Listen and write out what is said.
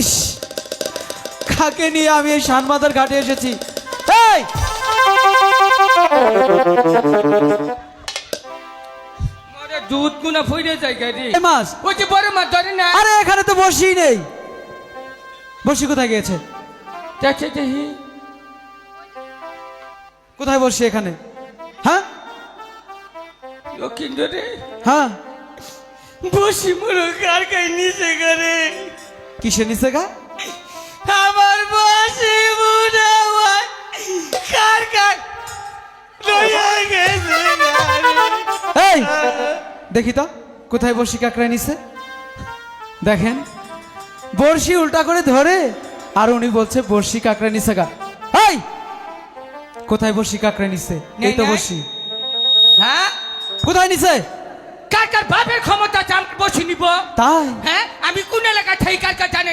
ইস, কাকে নিয়ে আমি এই শানবাঁধার ঘাটে এসেছি? এই মরে দুধ গুনা ফইরে যায় গাড়ি এই মাছ, ওই যে বড় মাছ ধরে না আরে এখানে তো বসি নেই। বসি কোথায় গিয়েছে? দেখে দেখি কোথায় বসি এখানে? হ্যাঁ লক্ষিন্দর রে হ্যাঁ, বসি মরো কার কাই নিচে করে কিসে নিচে গা? আমার বসি বুড়া ভাই কার কার লইয়া গেছে এই দেখি তো কোথায় বড়শি কাকড়া নিছে। দেখেন বড়শি উল্টা করে ধরে আর উনি বলছে বড়শি কাকড়া নিছে গা। এই কোথায় বড়শি কাকড়া নিছে? এই তো নাই। বড়শি। হ্যাঁ কোথায় নিছে? কার কার বাপের ক্ষমতা আছে আমি বসি নিব তাই হ্যাঁ আমি কোন এলাকা থেকে কার কার জানেন